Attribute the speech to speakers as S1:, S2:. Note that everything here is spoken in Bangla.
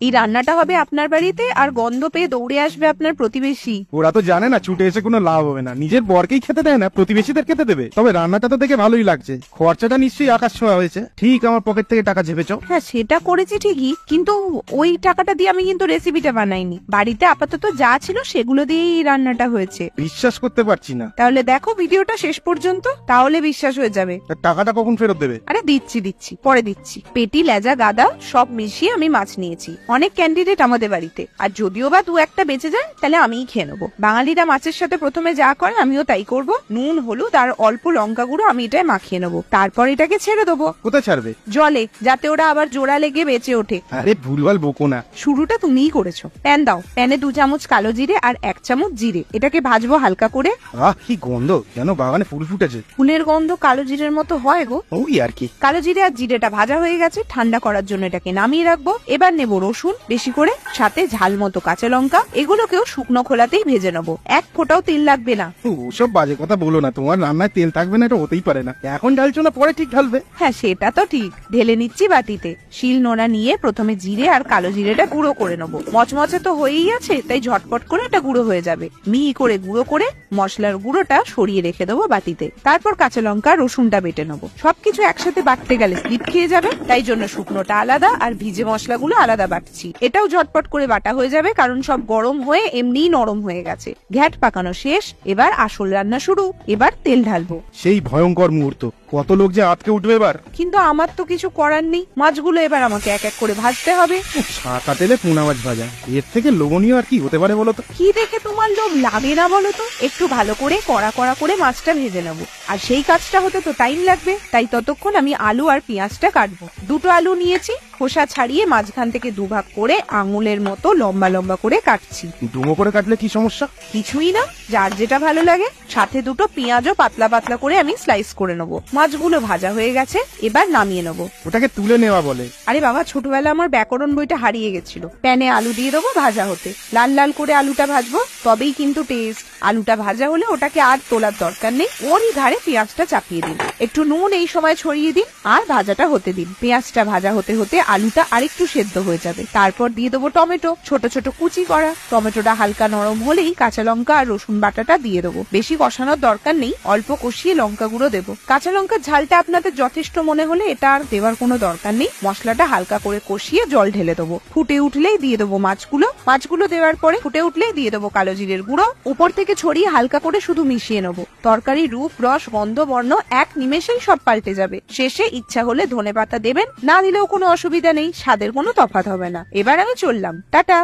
S1: এই রান্নাটা হবে আপনার বাড়িতে, আর গন্ধ পেয়ে দৌড়ে আসবে আপনার প্রতিবেশী।
S2: ওরা তো জানে না ছুটে এসে কোনো লাভ হবে না, নিজের বরকেই খেতে দেয় না, প্রতিবেশীদের খেতে দেবে। তবে রান্নাটা তো দেখে ভালোই লাগছে, খরচাটা নিশ্চয়ই আকাশ ছোঁয়া হয়েছে। ঠিক আমার পকেট থেকে টাকা ঝেপেছ।
S1: হ্যাঁ সেটা করেছি ঠিকই, কিন্তু ওই টাকাটা দিয়ে আমি কিন্তু রেসিপিটা বানাইনি। বাড়িতে আপাতত যা ছিল সেগুলো দিয়েই এই রান্নাটা হয়েছে।
S2: বিশ্বাস করতে পারছি না।
S1: তাহলে দেখো ভিডিওটা শেষ পর্যন্ত, তাহলে বিশ্বাস হয়ে যাবে।
S2: তা টাকাটা কখন ফেরত দেবে?
S1: আরে দিচ্ছি পরে দিচ্ছি। পেটি, লেজা, গাদা সব মিশিয়ে আমি মাছ নিয়েছি। অনেক ক্যান্ডিডেট আমাদের বাড়িতে, আর যদিও বা 2-1টা বেঁচে যায় তাহলে আমিই খেয়ে নেবো। বাঙালিরা মাছের সাথে প্রথমে যা করে আমিও তাই করব। নুন, হলুদ আর অল্প লঙ্কা গুঁড়ো আমি এটাই মাখিয়ে নেবো, তারপর এটাকে ছেড়ে দেবো।
S2: কোথায় ছাড়বে?
S1: জলে, যাতে ওরা আবার জোড়া লেগে বেঁচে ওঠে।
S2: আরে ভুলভাল বকো না,
S1: শুরুটা তুমিই করেছো। প্যান দাও, প্যানে 2 চামচ কালো জিরে আর 1 চামচ জিরে, এটাকে ভাজবো হালকা করে।
S2: আহ কি গন্ধ, যেন বাগানে ফুল ফুটেছে।
S1: ফুলের গন্ধ কালো জিরের মতো হয় গো।
S2: ওই আর কি।
S1: কালো জিরে আর জিরেটা ভাজা হয়ে গেছে, ঠান্ডা করার জন্য এটাকে নামিয়ে রাখবো। এবার নেবো রসুন বেশি করে, সাথে ঝাল মতো কাঁচা লঙ্কা। এগুলোকেও শুকনো খোলাতেই ভেজে নেবো, এক ফোঁটাও তেল লাগবে না।
S2: ওসব বাজে কথা বলো না, তোমার রান্নায় তেল থাকবে না এটা হতেই পারে না। এখন ঢালছো না পরে ঠিক ঢালবে?
S1: হ্যাঁ সেটা তো ঠিক। ঢেলে নিচ্ছি বাটিতে। শিল নোড়া নিয়ে প্রথমে জিরে আর কালো জিরেটা গুঁড়ো করে নেবো। মচমচে তো হয়েই আছে, তাই ঝটপট করে এটা গুঁড়ো হয়ে যাবে। মিহি করে গুঁড়ো করে মশলার গুঁড়োটা সরিয়ে রেখে দেবো বাটিতে। তারপর কাঁচা লঙ্কা, রসুনটা বেটে নেবো। সবকিছু একসাথে বাটতে গেলে স্লিপ খেয়ে যাবে, তাই জন্য শুকনোটা আলাদা আর ভিজে মশলাগুলো আলাদা বাটছি। এটাও ঝটপট করে বাটা হয়ে যাবে, কারণ সব গরম হয়ে এমনিই নরম হয়ে গেছে। ঘ্যাট পাকানো শেষ, এবার আসল রান্না শুরু। এবার তেল ঢালবো।
S2: সেই ভয়ঙ্কর মুহূর্ত, কত লোক যে আটকে উঠবে এবার।
S1: কিন্তু আমার তো কিছু করার নেই, মাছগুলো এবার আমাকে এক এক করে ভাজতে হবে।
S2: শাঁকা তেলে পোনা মাছ ভাজা, এর থেকে লোভনীয় আর কি হতে পারে বলো তো?
S1: কি দেখে তোমার লোভ লাগে না বলো তো? একটু ভালো করে কড়া কড়া করে মাছটা ভেজে নেবো, আর সেই কাজটা হতে তো টাইম লাগবে। তাই ততক্ষণ আমি আলু আর পেঁয়াজটা কাটবো। 2টো আলু নিয়েছি, খোসা ছাড়িয়ে মাঝখান থেকে 2 ভাগ করে আঙুলের মতো লম্বা লম্বা করে কাটছি।
S2: ডুমো করে কাটলে কি সমস্যা?
S1: কিছুই না, যার যেটা ভালো লাগে। সাথে 2টো পেঁয়াজও পাতলা পাতলা করে আমি স্লাইস করে নেবো। মাছগুলো ভাজা হয়ে গেছে, এবার নামিয়ে নেবো।
S2: ওটাকে তুলে নেওয়া বলে।
S1: আরে বাবা, ছোটবেলা আমার ব্যাকরণ বইটা হারিয়ে গেছিল। প্যানে আলু দিয়ে দেবো ভাজা হতে। লাল লাল করে আলুটা ভাজবো, তবেই কিন্তু টেস্ট। আলুটা ভাজা হলে ওটাকে আর তোলার দরকার নেই, ওরই ধারে পেঁয়াজটা চাপিয়ে দিন। একটু নুন এই সময় ছড়িয়ে দিন, আর ভাজাটা হতে দিন। পেঁয়াজটা ভাজা হতে হতে আলুটা আরেকটু সেদ্ধ হয়ে যাবে। তারপর দিয়ে দেবো টমেটো, ছোট ছোট কুচি করা। টমেটোটা হালকা নরম হলেই কাঁচা লঙ্কা আর রসুন বাটাটা দিয়ে দেবো। বেশি কষানোর দরকার নেই, অল্প কষিয়ে লঙ্কা গুঁড়ো দেবো। কাঁচা লঙ্কার ঝালটা আপনাদের যথেষ্ট মনে হলে এটা আর দেওয়ার কোনো দরকার নেই। মশলাটা হালকা করে কষিয়ে জল ঢেলে দেবো। ফুটে উঠলেই দিয়ে দেবো মাছগুলো দেওয়ার পরে ফুটে উঠলেই দিয়ে দেবো কালো জিরের গুঁড়ো। উপর থেকে ছড়িয়ে হালকা করে শুধু মিশিয়ে নেবো। তরকারির রূপ, রস, গন্ধ, বর্ণ এক নিমেষেই সব পাল্টে যাবে। শেষে ইচ্ছা হলে ধনেপাতা দেবেন, না দিলেও কোনো অসুবিধা নেই, স্বাদের কোনো তফাৎ হবে না। এবার আমি চললাম, টাটা।